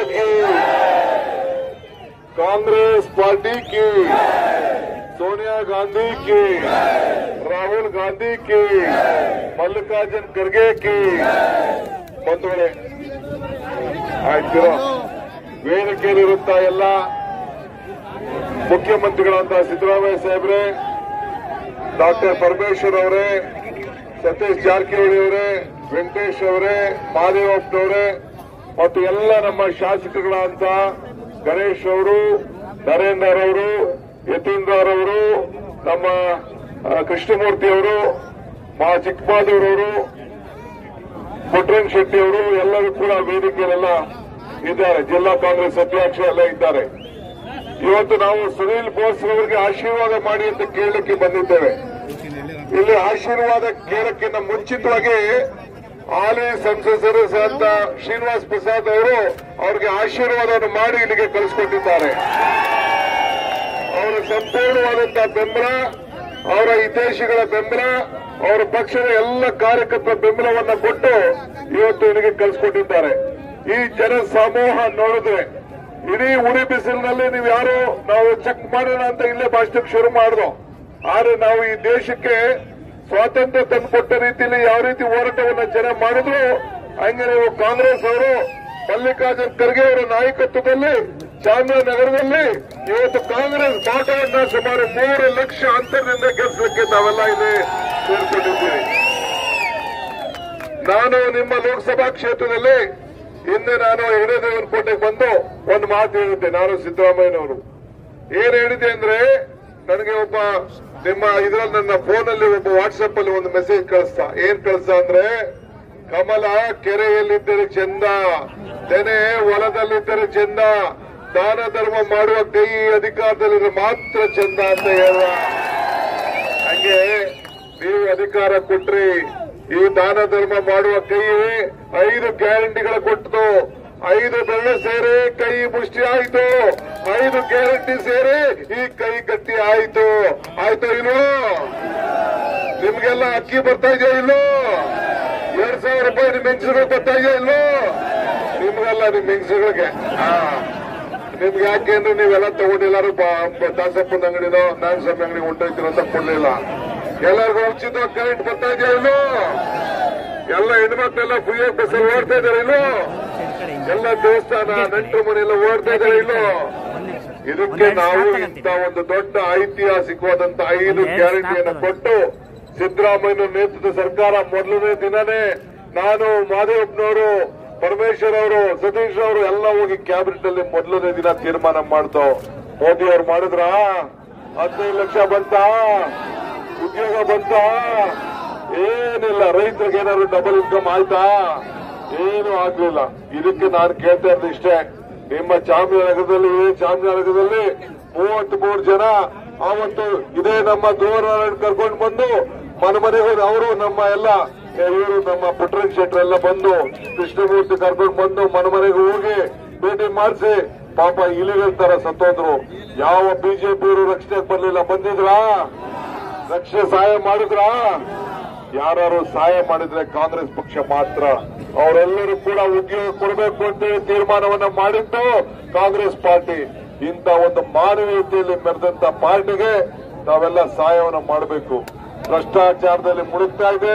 की, कांग्रेस पार्टी की, सोनिया गांधी की, राहुल गांधी की, मल्लिकार्जुन खड़गे की ಬಂಧುಗಳೇ ಆಯ್ತಿರೋ ವೇದಿಕೆಯಲ್ಲಿರುತ್ತಾ ಎಲ್ಲ ಮುಖ್ಯಮಂತ್ರಿಗಳಂತ ಸಿದ್ದರಾಮಯ್ಯ ಸಾಹೇಬ್ರೆ, ಡಾಕ್ಟರ್ ಪರಮೇಶ್ವರ್ ಅವರೇ, ಸತೀಶ್ ಜಾರಕಿಹೊಳಿ ಅವರೇ, ವೆಂಕಟೇಶ್ ಅವರೇ, ಮಹದೇವಪ್ಪನವರೇ ಮತ್ತು ಎಲ್ಲ ನಮ್ಮ ಶಾಸಕರುಗಳಂತ ಗಣೇಶ್ ಅವರು, ನರೇಂದ್ರ ಅವರು, ಯತೀಂದ್ರ ಅವರು, ನಮ್ಮ ಕೃಷ್ಣಮೂರ್ತಿ ಅವರು, ಚಿಕ್ಕಬಾದೂರವರು, ಪುಟ್ಟರಂಗ ಶೆಟ್ಟಿ ಅವರು ಎಲ್ಲರೂ ಕೂಡ ವೇದಿಕೆಯಲ್ಲೆಲ್ಲ ಇದ್ದಾರೆ. ಜಿಲ್ಲಾ ಕಾಂಗ್ರೆಸ್ ಅಧ್ಯಕ್ಷ ಎಲ್ಲ ಇದ್ದಾರೆ. ಇವತ್ತು ನಾವು ಸುನೀಲ್ ಬೋಸ್ ಅವರಿಗೆ ಆಶೀರ್ವಾದ ಮಾಡಿ ಅಂತ ಕೇಳಲಿಕ್ಕೆ ಬಂದಿದ್ದೇವೆ. ಇಲ್ಲಿ ಆಶೀರ್ವಾದ ಕೇಳಕ್ಕಿಂತ ಮುಂಚಿತವಾಗಿ ಹಾಲಿ ಸಂಸದರು ಅಂತ ಶ್ರೀನಿವಾಸ್ ಪ್ರಸಾದ್ ಅವರು ಅವರಿಗೆ ಆಶೀರ್ವಾದವನ್ನು ಮಾಡಿ ಇಲ್ಲಿಗೆ ಕಳಿಸಿಕೊಟ್ಟಿದ್ದಾರೆ. ಅವರ ಸಂಪೂರ್ಣವಾದಂತಹ ಬೆಂಬಲ, ಅವರ ಹಿತೈಷಿಗಳ ಬೆಂಬಲ, ಅವರ ಪಕ್ಷದ ಎಲ್ಲ ಕಾರ್ಯಕರ್ತರ ಬೆಂಬಲವನ್ನ ಕೊಟ್ಟು ಇವತ್ತು ಇಲ್ಲಿಗೆ ಕಳಿಸಿಕೊಟ್ಟಿದ್ದಾರೆ. ಈ ಜನ ಸಮೂಹ ನೋಡಿದ್ರೆ ಇಡೀ ಉರಿ ಬಿಸಿಲಿನಲ್ಲಿ ನೀವು ಯಾರು ನಾವು ಚೆಕ್ ಮಾಡೋಣ ಅಂತ ಇಲ್ಲೇ ಭಾಷಣಕ್ಕೆ ಶುರು ಮಾಡಿದ್ರು. ಆದ್ರೆ ನಾವು ಈ ದೇಶಕ್ಕೆ ಸ್ವಾತಂತ್ರ್ಯ ತಂದುಕೊಟ್ಟ ರೀತಿಯಲ್ಲಿ ಯಾವ ರೀತಿ ಹೋರಾಟವನ್ನ ಜನ ಮಾಡಿದ್ರು, ಹಂಗೆ ನೀವು ಕಾಂಗ್ರೆಸ್ ಅವರು ಮಲ್ಲಿಕಾರ್ಜುನ್ ಖರ್ಗೆ ಅವರ ನಾಯಕತ್ವದಲ್ಲಿ ಚಾಮರಾಜನಗರದಲ್ಲಿ ಇವತ್ತು ಕಾಂಗ್ರೆಸ್ ಬಾಟವನ್ನ ಸುಮಾರು 3 ಲಕ್ಷ ಅಂತರದಿಂದ ಗೆಲ್ಲಿಸಲಿಕ್ಕೆ ತಾವೆಲ್ಲ ಇಲ್ಲಿ ಸೇರ್ಕೊಂಡಿದ್ದೀವಿ. ನಾನು ನಿಮ್ಮ ಲೋಕಸಭಾ ಕ್ಷೇತ್ರದಲ್ಲಿ ಹಿಂದೆ ನಾನು ಹಿರೇದೇವನಕೋಟೆಗೆ ಬಂದು ಒಂದು ಮಾತು ಹೇಳಿದ್ದೆ. ನಾನು ಸಿದ್ದರಾಮಯ್ಯನವರು ಏನ್ ಹೇಳಿದೆ ಅಂದ್ರೆ, ನನಗೆ ಒಬ್ಬ ನಿಮ್ಮ ಇದರಲ್ಲಿ ನನ್ನ ಫೋನಲ್ಲಿ ಒಬ್ಬ ವಾಟ್ಸಪ್ ಅಲ್ಲಿ ಒಂದು ಮೆಸೇಜ್ ಕಳಿಸ್ತಾ. ಏನ್ ಕಳಿಸ್ತಾ ಅಂದ್ರೆ, ಕಮಲ ಕೆರೆಯಲ್ಲಿದ್ದರೆ ಚಂದ, ತೆನೆ ಹೊಲದಲ್ಲಿದ್ದರೆ ಚಂದ, ದಾನ ಧರ್ಮ ಮಾಡುವ ಕೈ ಅಧಿಕಾರದಲ್ಲಿ ಮಾತ್ರ ಚಂದ ಅಂತ ಹೇಳ. ಹಂಗೆ ನೀವು ಅಧಿಕಾರ ಕೊಟ್ರಿ, ಈ ದಾನ ಧರ್ಮ ಮಾಡುವ ಕೈ 5 ಗ್ಯಾರಂಟಿಗಳ ಕೊಟ್ಟು 5 ಬೆಳ್ಳ ಸೇರಿ ಕೈ ಮುಷ್ಟಿ ಆಯ್ತು, 5 ಗ್ಯಾರಂಟಿ ಸೇರಿ ಈ ಕೈ ಗಟ್ಟಿ ಆಯ್ತು. ಆಯ್ತು ಇಲ್ಲೋ? ನಿಮ್ಗೆಲ್ಲ ಅಕ್ಕಿ ಬರ್ತಾ ಇದೆಯಾ ಇಲ್ಲೋ? 2,000 ರೂಪಾಯಿ ನಿಮ್ ಹೆಂಗಸರಿಗೆ ಬರ್ತಾ ಇದೆಯಾ ಇಲ್ಲೋ? ನಿಮ್ಗೆಲ್ಲ ನಿಮ್ ಹೆಂಗಸಗಳಿಗೆ ನಿಮ್ಗೆ ಯಾಕೆ ಅಂದ್ರೆ ನೀವೆಲ್ಲ ತಗೊಂಡಿಲ್ಲಾರು ದಾಸಪ್ಪನ ಅಂಗಡಿನೋ ನಾಗಸ್ವಾಮಿ ಅಂಗಡಿ ಹೊಂಟೋಯ್ತಿರೋ ಅಂತ ಕೊಡ್ಲಿಲ್ಲ. ಎಲ್ಲರಿಗೂ ಉಚಿತ ಕರೆಂಟ್ ಬರ್ತಾ ಇದೆಯಾ ಇಲ್ಲೋ? ಎಲ್ಲ ಹೆಣ್ಮಕ್ಳೆಲ್ಲ ಫ್ರೀಯಾಗಿ ಬಸ್ಸಲ್ಲಿ ಓಡ್ತಾ ಇದಾರೆ ಇಲ್ಲೋ? ಎಲ್ಲ ದೇವಸ್ಥಾನ ನೆಂಟರು ಮನೆಯೆಲ್ಲ ಓಡ್ತಾ ಇದಾರೆ ಇಲ್ಲೋ? ಇದಕ್ಕೆ ನಾವು ಇಂಥ ಒಂದು ದೊಡ್ಡ ಐತಿಹಾಸಿಕವಾದಂತ 5 ಗ್ಯಾರಂಟಿಯನ್ನು ಕೊಟ್ಟು ಸಿದ್ದರಾಮಯ್ಯ ನೇತೃತ್ವದ ಸರ್ಕಾರ ಮೊದಲನೇ ದಿನನೇ ನಾನು, ಮಹದೇವಪ್ಪನವರು, ಪರಮೇಶ್ವರ್ ಅವರು, ಸತೀಶ್ ಅವರು ಎಲ್ಲ ಹೋಗಿ ಕ್ಯಾಬಿನೆಟ್ ಅಲ್ಲಿ ಮೊದಲನೇ ದಿನ ತೀರ್ಮಾನ ಮಾಡ್ತು. ಮೋದಿ ಅವರು ಮಾಡಿದ್ರ 15 ಲಕ್ಷ ಬಂತ, ಉದ್ಯೋಗ ಬಂತ, ಏನಿಲ್ಲ. ರೈತರಿಗೆ ಏನಾದ್ರು ಡಬಲ್ ಇನ್ಕಮ್ ಆಯ್ತಾ? ಏನು ಆಗ್ಲಿಲ್ಲ. ಇದಕ್ಕೆ ನಾನು ಕೇಳ್ತಾ ಇರೋದು ಇಷ್ಟೇ, ನಿಮ್ಮ ಚಾಮರಾಜನಗರದಲ್ಲಿ 33 ಜನ ಆವತ್ತು ಇದೇ ನಮ್ಮ ಧ್ರುವನಾರಾಯಣ್ ಕರ್ಕೊಂಡು ಬಂದು ಮನೆಗೆ ಅವರು ನಮ್ಮ ಎಲ್ಲ ಇವರು ನಮ್ಮ ಪುಟ್ಟರಂಗ ಶೆಟ್ಟಿ ಎಲ್ಲ ಬಂದು ಕೃಷ್ಣಮೂರ್ತಿ ಕರ್ಕೊಂಡು ಬಂದು ಮನೆಗೆ ಹೋಗಿ ಭೇಟಿ ಮಾಡಿಸಿ ಪಾಪ ಇಲಿಗಳ ತರ ಸತ್ತೋದ್ರು. ಯಾವ ಬಿಜೆಪಿಯವರು ರಕ್ಷಣೆಗೆ ಬರಲಿಲ್ಲ. ಬಂದಿದ್ರಾ? ರಕ್ಷಣೆ ಸಹಾಯ ಮಾಡಿದ್ರಾ? ಯಾರು ಸಹಾಯ ಮಾಡಿದ್ರೆ ಕಾಂಗ್ರೆಸ್ ಪಕ್ಷ ಮಾತ್ರ. ಅವರೆಲ್ಲರೂ ಕೂಡ ಉದ್ಯೋಗ ಕೊಡಬೇಕು ಅಂತೇಳಿ ತೀರ್ಮಾನವನ್ನ ಮಾಡಿದ್ದು ಕಾಂಗ್ರೆಸ್ ಪಾರ್ಟಿ. ಇಂಥ ಒಂದು ಮಾನವೀಯತೆಯಲ್ಲಿ ಮೆರೆದಂತ ಪಾರ್ಟಿಗೆ ನಾವೆಲ್ಲ ಸಹಾಯವನ್ನ ಮಾಡಬೇಕು. ಭ್ರಷ್ಟಾಚಾರದಲ್ಲಿ ಮುಳುಗ್ತಾ ಇದೆ.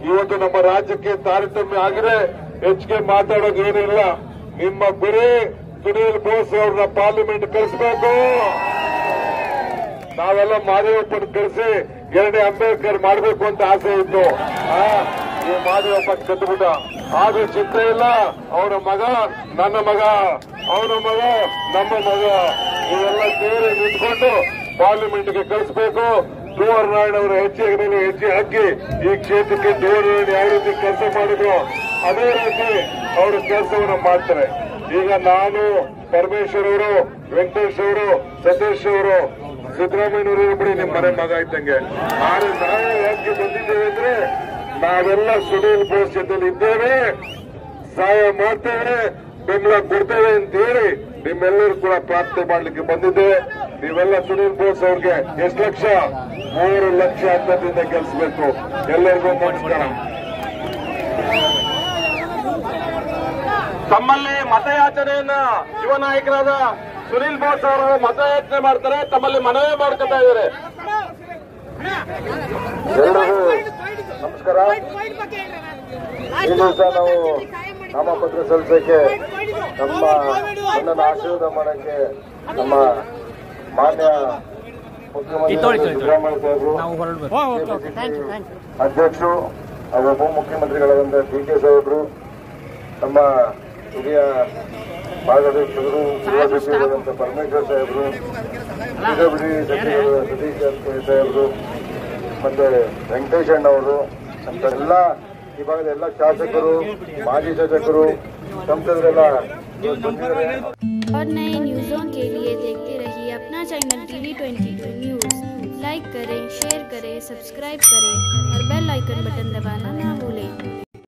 ಇವತ್ತು ನಮ್ಮ ರಾಜ್ಯಕ್ಕೆ ತಾರತಮ್ಯ ಆಗಿದೆ. ಹೆಚ್ಚಿಗೆ ಮಾತಾಡೋದು ಏನಿಲ್ಲ. ನಿಮ್ಮ ಗುರಿ ಸುನೀಲ್ ಬೋಸ್ ಅವ್ರನ್ನ ಪಾರ್ಲಿಮೆಂಟ್ ಕಳಿಸಬೇಕು. ನಾವೆಲ್ಲ ಮಹದೇವಪ್ಪನ ಕಳಿಸಿ 2ನೇ ಅಂಬೇಡ್ಕರ್ ಮಾಡಬೇಕು ಅಂತ ಆಸೆ ಇತ್ತು. ಈ ಮಹದೇವಪ್ಪ ಕದ್ದುಬಿಟ್ಟ. ಆದ್ರೂ ಚಿಂತೆ ಇಲ್ಲ. ಅವನ ಮಗ ನನ್ನ ಮಗ, ಅವನ ಮಗ ನಮ್ಮ ಮಗ, ಇವೆಲ್ಲ ಸೇರಿ ನಿಂತ್ಕೊಂಡು ಪಾರ್ಲಿಮೆಂಟ್ಗೆ ಕಳಿಸಬೇಕು. ಧ್ರುವನಾರಾಯಣ ಅವರ ಹೆಜ್ಜೆ ಹಾಕಿ ಈ ಕ್ಷೇತ್ರಕ್ಕೆ ಧ್ರುವನಾರಾಯಣ ಯಾವ ರೀತಿ ಕೆಲಸ ಮಾಡಿದ್ರು ಅದೇ ರೀತಿ ಅವರು ಕೆಲಸವನ್ನು ಮಾಡ್ತಾರೆ. ಈಗ ನಾನು, ಪರಮೇಶ್ವರ್ ಅವರು, ವೆಂಕಟೇಶ್ ಅವರು, ಸತೀಶ್ ಅವರು, ಸಿದ್ದರಾಮಯ್ಯನವರು ಬಿಡಿ ನಿಮ್ಮ ಮನೆ ಮಗ ಇದ್ದಂಗೆ. ಆದ್ರೆ ನಾವು ಯಾಕೆ ಬಂದಿದ್ದೇವೆ ಅಂದ್ರೆ, ನಾವೆಲ್ಲ ಸುನೀಲ್ ಬೋಸ್ ಜೊತೆಲಿ ಇದ್ದೇವೆ, ಸಹಾಯ ಮಾಡ್ತೇವೆ, ಬೆಂಬಲ ಕೊಡ್ತೇವೆ ಅಂತ ಹೇಳಿ ನಿಮ್ಮೆಲ್ಲರೂ ಕೂಡ ಪ್ರಾರ್ಥನೆ ಮಾಡ್ಲಿಕ್ಕೆ ಬಂದಿದ್ದೇವೆ. ನೀವೆಲ್ಲ ಸುನೀಲ್ ಬೋಸ್ ಅವ್ರಿಗೆ ಎಷ್ಟು ಲಕ್ಷ? 3 ಲಕ್ಷ ಅಂತದಿಂದ ಗೆಲ್ಲಿಸಬೇಕು. ಎಲ್ಲರಿಗೂ ನಮಸ್ಕಾರ. ತಮ್ಮಲ್ಲಿ ಮತಯಾಚನೆಯನ್ನ ಯುವ ನಾಯಕರಾದ ಸುನೀಲ್ ಬೋಸ್ ಅವರು ಮತಯಾಚನೆ ಮಾಡ್ತಾರೆ. ತಮ್ಮಲ್ಲಿ ಮನವಿ ಮಾಡ್ಕೊತಾ ಇದ್ದಾರೆ. ಎಲ್ಲರಿಗೂ ನಮಸ್ಕಾರ. ಈ ದಿವಸ ನಾವು ನಾಮಪತ್ರ ಸಲ್ಲಿಸಕ್ಕೆ ನನ್ನನ್ನು ಆಶೀರ್ವಾದ ಮಾಡಕ್ಕೆ ನಮ್ಮ ಮಾನ್ಯ ಮುಖ್ಯಮಂತ್ರಿ ಸಿದ್ದರಾಮಯ್ಯ ಸಾಹೇಬರು, ಅಧ್ಯಕ್ಷರು ಹಾಗೂ ಉಪಮುಖ್ಯಮಂತ್ರಿಗಳಾದಂಥ ಡಿ.ಕೆ. ಸಾಹೇಬರು, ನಮ್ಮ ಹಿರಿಯ ಮಾರ್ಗದರ್ಶಕರು ಗೃಹ ಸಚಿವರಾದಂಥ ಪರಮೇಶ್ವರ್ ಸಾಹೇಬರು, ಬಿಜೆಪಿ ಸಚಿವರು ಸತೀಶ್ ಜಾರಕಿಹೊಳಿ ಸಾಹೇಬರು, ಮತ್ತೆ ವೆಂಕಟೇಶ್ ಅಣ್ಣವರು, ಅಂತ ಎಲ್ಲ ಈ ಭಾಗದ ಎಲ್ಲ ಶಾಸಕರು, ಮಾಜಿ ಶಾಸಕರು, ಸಂಸದರೆಲ್ಲ और नए न्यूज़ों के लिए देखते रहिए अपना चैनल TV22 न्यूज़। लाइक करें, शेयर करें, सब्सक्राइब करें और बेल आइकन बटन दबाना ना भूलें।